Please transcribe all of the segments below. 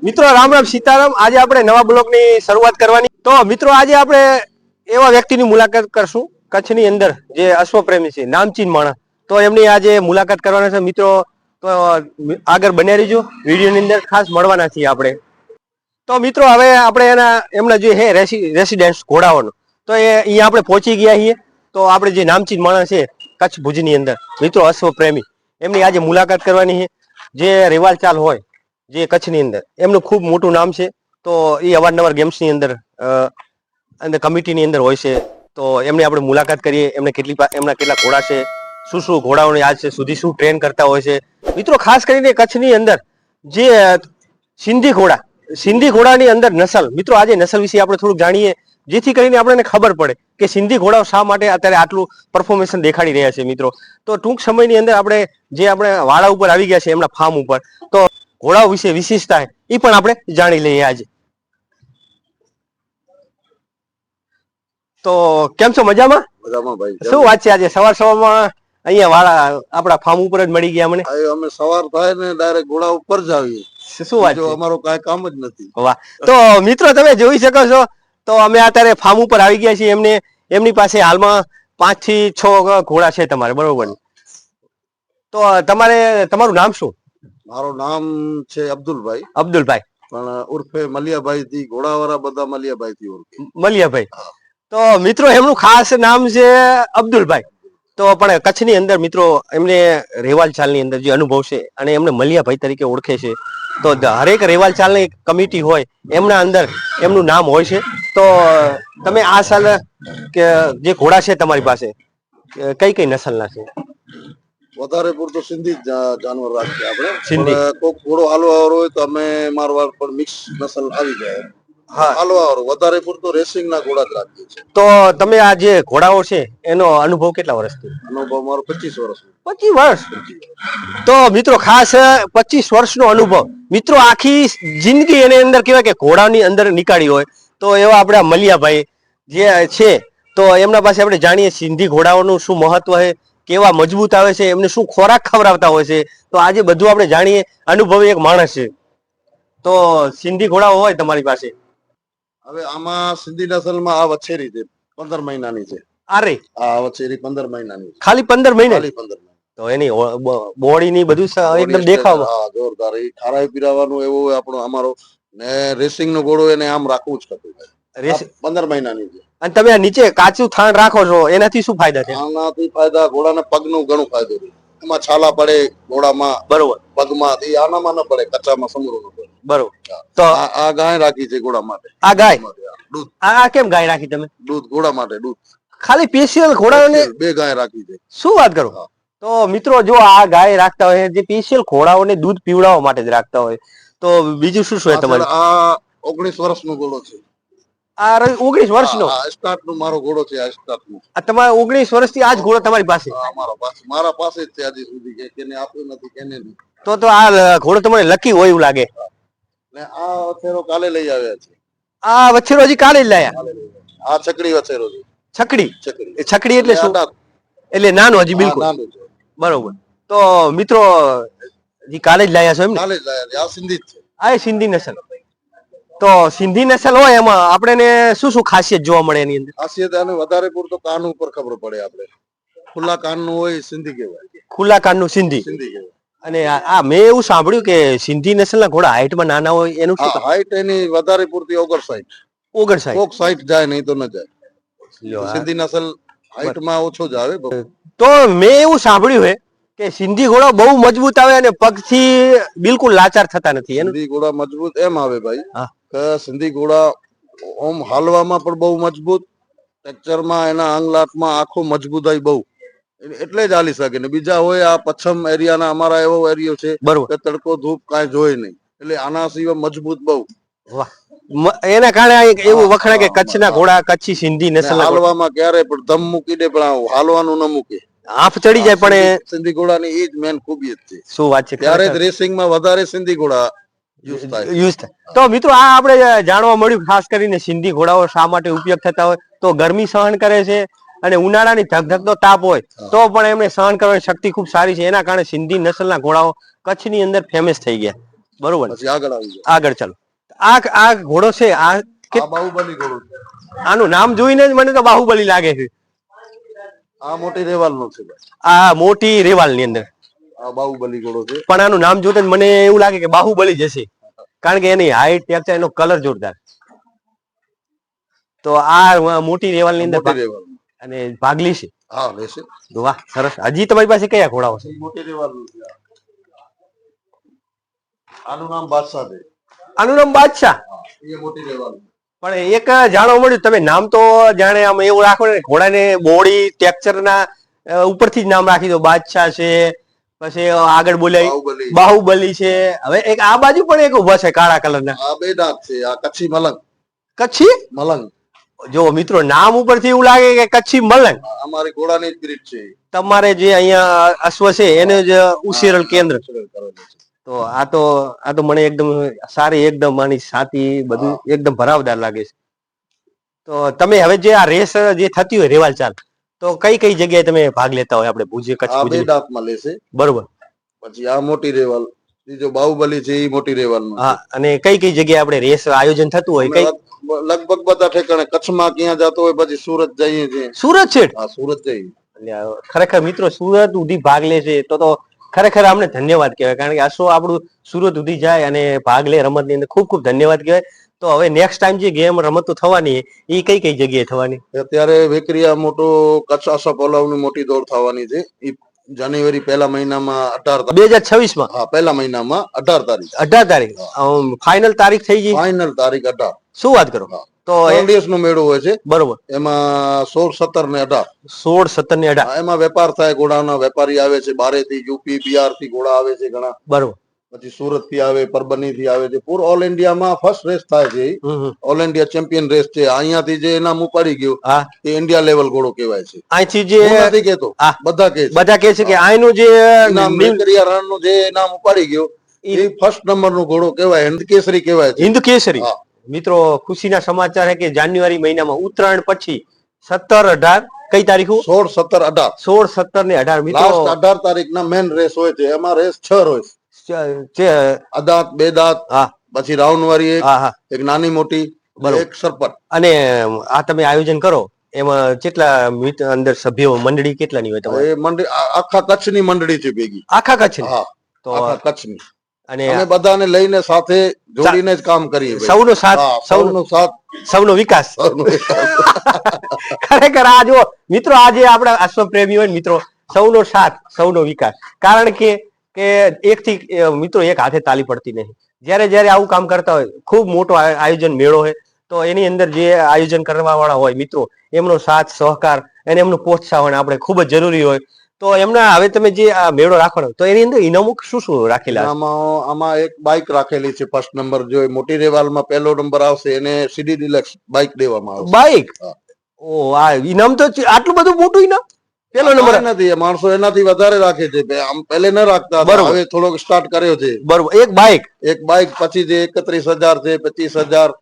મિત્રો રામ રામ સીતારામ। આજે આપણે નવા બ્લોગની શરૂઆત કરવાની। તો મિત્રો આજે આપણે એવા વ્યક્તિની મુલાકાત કરશું કચ્છની અંદર જે અશ્વપ્રેમી છે, નામચીન માણસ। તો એમની આજે મુલાકાત કરવાના છે મિત્રો। તો આગળ બન્યા રહીજો, વિડીયોની અંદર ખાસ મળવાના છીએ આપણે। તો મિત્રો હવે આપણે એમના જે હે રેસિડેન્સ ઘોડાઓનો, તો એ અહીંયા આપણે પહોંચી ગયા છીએ। તો આપણે જે નામચીન માણસ છે કચ્છ ભુજની અંદર મિત્રો અશ્વપ્રેમી, એમની આજે મુલાકાત કરવાની છે। જે રિવાલ ચાલ હોય જે કચ્છની અંદર એમનું ખૂબ મોટું નામ છે। તો એ અવારનવાર ગેમ્સની અંદર કમિટીની અંદર હોય છે। તો એમની આપણે મુલાકાત કરીએ, એમના કેટલા ઘોડા છે, શું ઘોડાઓને આજ છે સુધી શું ટ્રેન કરતા હોય છે મિત્રો। ખાસ કરીને કચ્છની અંદર જે સિંધી ઘોડાની અંદર નસલ, મિત્રો આજે નસલ વિશે આપણે થોડુંક જાણીએ, જેથી કરીને આપણને ખબર પડે કે સિંધી ઘોડાઓ શા માટે અત્યારે આટલું પરફોર્મન્સ દેખાડી રહ્યા છે મિત્રો। તો ટૂંક સમયની અંદર આપણે વાળા ઉપર આવી ગયા છે એમના ફાર્મ ઉપર, તો ઘોડાઓ વિશે વિશેષતા એ પણ આપણે જાણી લઈએ આજે। તો કેમ છો? મજામાં? મજામાં ભાઈ। શું વાત છે, આજે સવારમાં અહીંયા વાળા આપણા ફાર્મ ઉપર જ મળી ગયા મને? અમે સવાર થાય ને ડાયરેક્ટ ઘોડા ઉપર જ આવીએ। શું વાત છે, અમારો કાંઈ કામ જ નથી। વાહ! તો મિત્રો તમે જોઈ શકો છો, તો અમે અત્યારે ફાર્મ ઉપર આવી ગયા છીએ। એમની પાસે હાલમાં 5 થી 6 ઘોડા છે તમારે, બરોબર? તો તમારું નામ શું? મારું નામ છે અબ્દુલભાઈ। અબ્દુલભાઈ પણ ઉર્ફે મલિયાભાઈ થી, ઘોડાવાળા બધા મલિયાભાઈ થી ઓળખે। મલિયાભાઈ। તો મિત્રો એમનું ખાસ નામ છે અબ્દુલભાઈ। તો પણ કચ્છની અંદર મિત્રો એમને રેવાલ ચાલની અંદર જે અનુભવ છે અને એમને મલિયાભાઈ તરીકે ઓળખે છે। તો હરેક રેવાલ ચાલની કમિટી હોય એમના અંદર એમનું નામ હોય છે। તો તમે આ સાલ કે જે ઘોડા છે તમારી પાસે કઈ નસલના છે? વધારે પૂરતો સિંધી જાનવર રાખીએ આપણે। સિંધી કોઈક ઘોડો હાલવા હોય તો અમે મારવાડ પણ મિક્સ નસલ આવી જાય। હાલવા વધારે પૂરતો રેસિંગ ના ઘોડા જ રાખીએ છીએ। તો તમે આ જે ઘોડાઓ છે એનો અનુભવ કેટલા વર્ષથી? અનુભવ મારો 25 વર્ષ। 25 વર્ષ? તો મિત્રો ખાસ 25 વર્ષનો અનુભવ મિત્રો, આખી જિંદગી એની અંદર કેવાય કે ઘોડાની અંદર નીકાળી હોય। તો એવા આપણા મલિયાભાઈ જે છે, તો એમના પાસે આપણે જાણીએ સિંધી ઘોડાઓનું શું મહત્વ છે, કેવા મજબૂત આવે છે, એમને શું ખોરાક ખવડાવતા હોય છે। તો આજે બધું આપણે જાણીએ, અનુભવી એક માણસ છે। તો સિંધી ઘોડાઓ હોય તમારી પાસે? હવે આમાં સિંધી નસલમાં આ વછેરી છે, 15 મહિનાની છે। અરે આ વછેરી 15 મહિનાની છે। ખાલી 15 મહિને? ખાલી 15 મહિના। તો એની બોડી ની બધું એકદમ દેખાવમાં જોરદાર। એ ખારાઈ પીરાવાનું એવું આપણો અમારો ને રેસિંગ નો ઘોડો એને આમ રાખવું જ કતું ભાઈ। 15 મહિનાની છે। અને તમે આ નીચે કાચું થાણ રાખો છો, એનાથી શું ફાયદા છે? આનાથી ફાયદા, ઘોડાને પગનું ઘણું ફાયદો છે। એમાં છાલા પડે ઘોડામાં, બરોબર, પગમાં, એ આનામાં ન પડે, કચ્ચામાં સમૂહ ન પડે। બરોબર। તો આ ગાય રાખી છે ઘોડા માટે। આ ગાય, દૂધ, આ કેમ ગાય રાખી તમે? દૂધ ઘોડા માટે, દૂધ ખાલી સ્પેશિયલ ઘોડાઓને 2 ગાય રાખી છે। શું વાત કરો? તો મિત્રો જો આ ગાય રાખતા હોય જે સ્પેશિયલ ઘોડાઓને દૂધ પીવડાવવા માટે જ રાખતા હોય, તો બીજું શું છે તમારે? આ 19 વર્ષનો ઘોડો છે। આ 19 વર્ષનો સ્ટાર્ટ નો મારો ઘોડો છે। આ સ્ટાર્ટ નો તમારે 19 વર્ષથી આ જ ઘોડો તમારી પાસે? મારા પાસે જ છે હજી સુધી, કેને આપ્યું નથી, કેને નહીં। તો આ ઘોડો તમારે લકી હોય એવું લાગે। ને આ વછેરો કાલે લઈ આવ્યા છે। આ વછેરો હજી કાલે જ લાયા? આ છકડી વછેરો છે। છકડી? છકડી, છકડી એટલે શું? એટલે નાનો હજી બિલકુલ? નાનું છે, બરોબર। તો મિત્રો હજી કાલે જ લાયા છો એમ ને? કાલે જ લાયા છે। આ સિંધી જ છે। આ સિંધી નસલ? તો સિંધી નસલ હોય એમાં આપણે શું ખાસિયત જોવા મળે એની અંદર? ખાસિયત આને વધારે પૂરતો કાન ઉપર ખબર પડે આપણે। ખુલ્લા કાન નું હોય સિંધી કહેવાય। ખુલ્લા કાન નું સિંધી કહેવાય। અને આ મેં એવું સાંભળ્યું કે સિંધી નસલના ઘોડા હાઈટમાં નાના હોય, એનું શું? હાઈટ એની વધારે પૂરતી 59। 59? કોક 60 જાય નહીં તો ન જાય। સિંધી નસલ હાઈટમાં ઓછો જ આવે। તો મેં એવું સાંભળ્યું છે કે સિંધી ઘોડા બહુ મજબૂત આવે અને પગથી બિલકુલ લાચાર થતા નથી। સિંધી ઘોડા મજબૂત એમ આવે ભાઈ કે સિંધી ઘોડા ઓમ હાલવામાં પણ બહુ મજબૂત, ટેક્ચરમાં એના અંગલાટમાં આખો મજબૂતાઈ બહુ, એટલે જ હાલી શકે ને। બીજા હોય આ પશ્ચિમ એરિયાના, અમારા એવો એરિયો છે કે તડકો ધૂપ કાંઈ જોઈ નહીં, એટલે આના સિવાય મજબૂત બહુ। વાહ! એના કારણે એવું વખણાય કે કચ્છના ઘોડા, કચ્છી સિંધી નસલ હાલવામાં ક્યારે પણ દમ મૂકી દે, પણ હાલવાનું ન મૂકે, આંફ ચડી જાય। પણ સિંધી ઘોડાની એ જ મેન ખૂબિયત છે। શું વાત છે! ત્યારે જ રેસિંગમાં વધારે સિંધી ઘોડા યુઝ થાય। તો મિત્રો આ આપણે જાણવા મળ્યું ખાસ કરીને સિંધી ઘોડાઓ શા માટે ઉપયોગ થતા હોય, તો ગરમી સહન કરે છે અને ઉનાળાની ધગધગતો તાપ હોય તો પણ એમને સહન કરવાની શક્તિ ખૂબ સારી છે। એના કારણે સિંધી નસલના ઘોડાઓ કચ્છની અંદર ફેમસ થઈ ગયા। બરોબર. પછી આગળ આવી જાય. આગળ ચાલો. આ ઘોડો છે આ આ બાહુબલી ઘોડો છે. આનું નામ જોઈને જ મને તો બાહુબલી લાગે છે. આ મોટી રેવાલ નો છે ભાઈ. આ મોટી રેવાલ ની અંદર આ બાહુબલી ઘોડો છે. પણ આનું નામ જોતા જ મને એવું લાગે કે બાહુબલી જશે, કારણ કે એની હાઈટ ટેક્ચર એનો કલર જોરદાર. તો આ મોટી રેવાલ ની અંદર મોટી રેવાલ અને ભાગલી છે. હા લેશે. વાહ સરસ. હજી તમારી પાસે કયા ઘોડાઓ છે? મોટી રેવાલ નું છે. આનું નામ બાદશાહ છે. આનું નામ બાદશાહ. એ મોટી રેવાલ. પણ એક જાણવા મળ્યું, તમે નામ તો જાણે આમ એવું રાખો ને ઘોડાને બોડી ટેક્ચર ના ઉપરથી જ નામ રાખી દો, બાદશાહ છે, પછી આગળ બોલાય બાહુબલી છે. હવે એક આ બાજુ પણ એક ઉભા છે કાળા કલર ના. આ બે દાંત છે. આ કચ્છી મલંગ. કચ્છી મલંગ. જો મિત્રો નામ ઉપરથી એવું લાગે કે કચ્છી મલંગ. અમારી ઘોડાની જ બ્રીડ છે. તમારે જે અહીંયા અશ્વ છે એને જ ઉછેરલ કેન્દ્ર. તો આ તો મને એકદમ સારી, એકદમ આની છાતી બધું એકદમ ભરાવદાર લાગે છે. તો તમે હવે જે આ રેસ જે થતી હોય રેવાલ ચાલ, તો કઈ કઈ જગ્યાએ તમે ભાગ લેતા હોય? આપણે ભુજ કચ્છ આ બે દાંતમાં લેશે. બરોબર. પછી આ મોટી રેવાલ, બીજો બાહુબલી છે એ મોટી રેવાલ. હા. અને કઈ કઈ જગ્યાએ આપણે રેસ આયોજન થતું હોય? કઈ લગભગ બધા ઠેકાણે. કચ્છમાં ક્યાં જતો હોય, પછી સુરત જઈએ છીએ. સુરત છે? હા સુરત જઈએ. ખરેખર મિત્રો સુરત સુધી ભાગ લે છે તો ખરેખર અમને ધન્યવાદ કહેવાય, કારણ કે અશ્વ આપણું સુરત સુધી જાય અને ભાગ લે રમત ની અંદર. ખૂબ ખૂબ ધન્યવાદ કહેવાય. તો હવે નેક્સ્ટ ટાઈમ જે ગેમ રમતો થવાની એ કઈ કઈ જગ્યાએ થવાની? અત્યારે વેકરિયા મોટો કચ્છ અશ્વ પલાવની મોટી દોડ થવાની છે. જાન્યુઆરી પહેલા મહિનામાં 18 2026 હા પહેલા મહિનામાં 18 તારીખ. 18 તારીખ ફાઇનલ તારીખ થઈ ગઈ. ફાઇનલ તારીખ 18. શું વાત કરો? તો 3 દિવસનો મેળો હોય છે. બરોબર. એમાં 16, 17 ને 18. 16, 17 ને 18 એમાં વેપાર થાય. ઘોડાના વેપારી આવે છે બારેથી, યુપી બિહાર થી ઘોડા આવે છે ઘણા. બરોબર. પછી સુરત થી આવે, પરબની થી આવે છે. પૂર ઓલ ઇન્ડિયામાં ફર્સ્ટ રેસ થાય છે. ઓલ ઇન્ડિયા ચેમ્પિયન રેસ છે. અહીંયાથી જે ઇનામ ઉપાડી ગયો તે ઇન્ડિયા લેવલ ઘોડો કહેવાય છે. અહીંથી જે નથી કેતો, બધા કે છે કે અહીંનું જે રણનું જે ઇનામ ઉપાડી ગયો એ ફર્સ્ટ નંબર નો ઘોડો કહેવાય. હિન્દ કેસરી કહેવાય છે. હિન્દ કેસરી. મિત્રો ખુશીના સમાચાર છે કે જાન્યુઆરી મહિનામાં ઉત્તરાયણ પછી 17, 18 કઈ તારીખો? 16, 17, 18. 16, 17 ને 18 મિત્રો. લાસ્ટ 18 તારીખના મેન રેસ હોય છે. એમાં રેસ 6 હોય. અદાત, બે દાંત, પછી રાઉન્ડવાળી એક નાની મોટી, એક સરપટ. અને આ તમે આયોજન કરો એમાં કેટલા અંદર સભ્યો, મંડળી કેટલાની હોય તમારે? એ મંડળી આખા કચ્છની મંડળી છે ભેગી. આખા કચ્છની? હા તો આખા કચ્છની. અને અમે બધાને લઈને સાથે જોડીને જ કામ કરીએ. સૌનો સાથ, સૌનો સાથ, સૌનો વિકાસ. ખરેખર આ જો મિત્રો, આજે આપણા અશ્વ પ્રેમી હોય મિત્રો, સૌનો સાથ, સૌનો વિકાસ. કારણ કે એકથી મિત્રો એક હાથે તાલી પડતી નહીં. જ્યારે જ્યારે આવું કામ કરતા હોય, ખૂબ મોટો આયોજન મેળો હોય, તો એની અંદર જે આયોજન કરવા વાળા હોય મિત્રો, એમનો સાથ સહકાર અને એમનું પ્રોત્સાહન આપણે ખૂબ જ જરૂરી હોય. તો એમના હવે તમે જે આ મેળો રાખવાનો, તો એની અંદર ઇનામો શું શું રાખેલા? આમાં એક બાઇક રાખેલી છે. ફર્સ્ટ નંબર જો મોટી રેવાલમાં પહેલો નંબર આવશે એને સીડી ડિલક્સ બાઇક દેવામાં આવશે. બાઇક? ઓ આ ઇનામ તો આટલું બધું મોટું ઇનામ? પેલો નંબર નથી. માણસો એનાથી વધારે રાખે છે. આમ પહેલે ન રાખતા, હવે થોડોક સ્ટાર્ટ કર્યો છે. બરોબર. એક બાઇક પછી જે 31,000 છે, 25,000,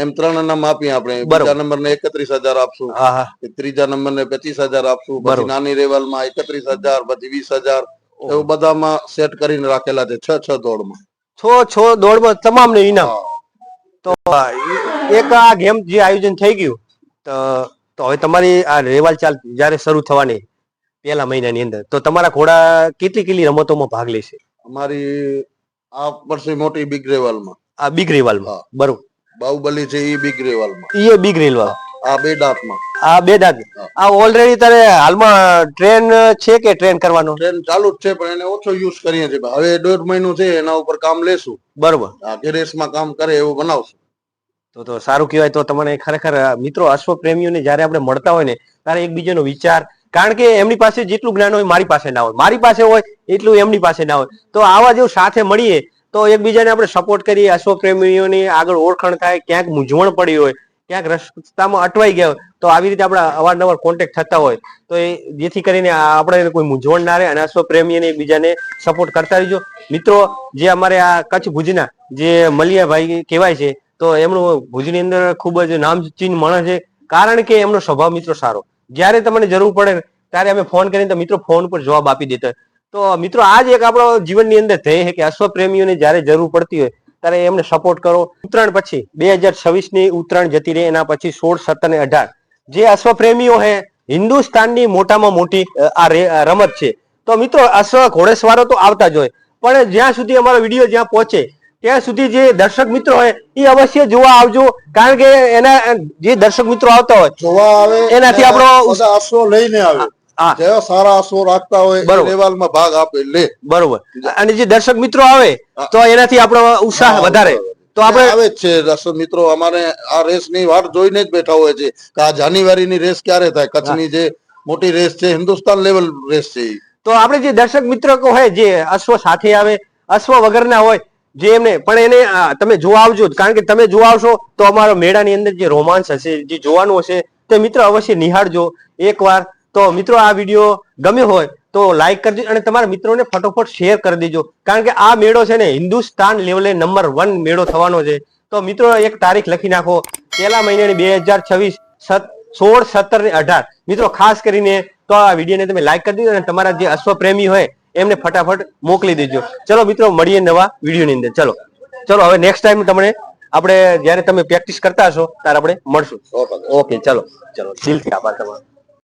એમ 3 ઇનામ આપીએ આપણે. બીજા નંબર ને 31,000 આપશું, ત્રીજા નંબર ને 25,000 આપશું, પછી નાની રેવાલમાં 31,000, પછી 20,000. એવું બધામાં સેટ કરીને રાખેલા છે. 6 દોડમાં. 6 દોડમાં તમામ ને ઇનામ. તો એક આ ગેમ જે આયોજન થઈ ગયું, તો હવે તમારી આ રેવાલ ચાલ જયારે શરૂ થવાની પહેલા મહિનાની અંદર, તો તમારા ઘોડા કેટલી રમતોમાં ભાગ લેશે? અમારી આ વર્ષે મોટી બિગ રેવાલમાં. આ બિગ રેવાલમાં? બરોબર. બાહુબલી છે એ બિગ રેવાલમાં. એ બિગ રેવાલ. આ બે દાંતમાં. આ બે દાંત. આ ઓલરેડી તારે હાલમાં ટ્રેન છે કે ટ્રેન કરવાનો? ટ્રેન ચાલુ જ છે, પણ એને ઓછો યુઝ કરીએ છીએ. હવે 1.5 મહિનો છે, એના ઉપર કામ લેશું. બરોબર. રેસમાં કામ કરે એવું બનાવશું. તો સારું કહેવાય. તો તમને ખરેખર મિત્રો, અશ્વ પ્રેમીઓને જયારે આપણે મળતા હોય ને, ત્યારે એકબીજાનો વિચાર, કારણ કે એમની પાસે જેટલું જ્ઞાન હોય મારી પાસે ના હોય, મારી પાસે હોય એટલું એમની પાસે ના હોય. તો આવા જો સાથે મળીએ તો એકબીજાને આપણે સપોર્ટ કરીએ. અશ્વ પ્રેમીઓની આગળ ઓળખાણ થાય. ક્યાંક મૂંઝવણ પડી હોય, ક્યાંક રસ્તામાં અટવાઈ ગયા હોય, તો આવી રીતે આપણા અવારનવાર કોન્ટેક્ટ થતા હોય, તો એ જેથી કરીને આપણે કોઈ મૂંઝવણ ના રહે અને અશ્વ પ્રેમીઓને એકબીજાને સપોર્ટ કરતા રહીજો. મિત્રો, જે અમારે આ કચ્છ ભુજના જે મલિયાભાઈ કહેવાય છે, તો એમનું ભુજની અંદર ખૂબ જ નામચીન માણસ છે. કારણ કે એમનો સ્વભાવ મિત્રો સારો. જ્યારે તમને જરૂર પડે ત્યારે અમે ફોન કરીને તો મિત્રો ફોન પર જવાબ આપી દેતા. તો મિત્રો આ જ એક આપણો જીવનની અંદર ધ્યેય છે કે અશ્વપ્રેમીઓને જ્યારે જરૂર પડતી હોય ત્યારે એમને સપોર્ટ કરો. ઉત્તરાયણ પછી 2026 ની ઉત્તરાયણ જતી રહી, એના પછી 16, 17 ને 18 જે અશ્વપ્રેમીઓ છે હિન્દુસ્તાનની મોટામાં મોટી આ રમત છે. તો મિત્રો અશ્વ ઘોડેસવારો તો આવતા જ હોય, પણ જ્યાં સુધી અમારો વિડીયો જ્યાં પહોંચે ત્યાં સુધી જે દર્શક મિત્રો હોય એ અવશ્ય જોવા આવજો, કારણ કે એના જે દર્શક મિત્રો આવતા હોય જોવા આવે એનાથી ને આપણો બધા અશ્વો લઈને આવે. હા જેવા સારા અશ્વો રાખતા હોય એ બરોબર. લેવલમાં ભાગ આપે લે. બરોબર. અને જે દર્શક મિત્રો આવે તો એનાથી આપણો ઉત્સાહ વધારે. તો આપણે આવે જ છે દર્શક મિત્રો, અમારે આ રેસ ની વાટ જોઈને જ બેઠા હોય છે કે આ જાન્યુઆરી ની રેસ ક્યારે થાય. કચ્છની જે મોટી રેસ છે, હિન્દુસ્તાન લેવલ રેસ છે ઈ. તો આપણે જે દર્શક મિત્રો હોય જે અશ્વ સાથે આવે, અશ્વ વગરના હોય જે એમને પણ એને તમે જોવા આવજો, કારણ કે તમે જોવા આવશો તો અમારો મેળાની અંદર જે રોમાંચ હશે, જે જોવાનું હશે તે મિત્રો અવશ્ય નિહાળજો એકવાર. તો મિત્રો આ વિડીયો ગમ્યો હોય તો લાઈક કરજો અને તમારા મિત્રોને ફટોફટ શેર કરી દેજો, કારણ કે આ મેળો છે ને હિન્દુસ્તાન લેવલે નંબર 1 મેળો થવાનો છે. તો મિત્રો એક તારીખ લખી નાખો, પહેલા મહિનાની 2026 16, 17 ને 18. મિત્રો ખાસ કરીને તો આ વિડીયોને તમે લાઈક કરી દેજો અને તમારા જે અશ્વપ્રેમી હોય એમને ફટાફટ મોકલી દેજો. ચલો મિત્રો મળીએ નવા વિડીયોની અંદર. ચલો હવે નેક્સ્ટ ટાઈમ તમને આપણે જ્યારે તમે પ્રેક્ટિસ કરતા હશો ત્યારે આપણે મળશું. ઓકે ચલો દિલથી આભાર તમારો.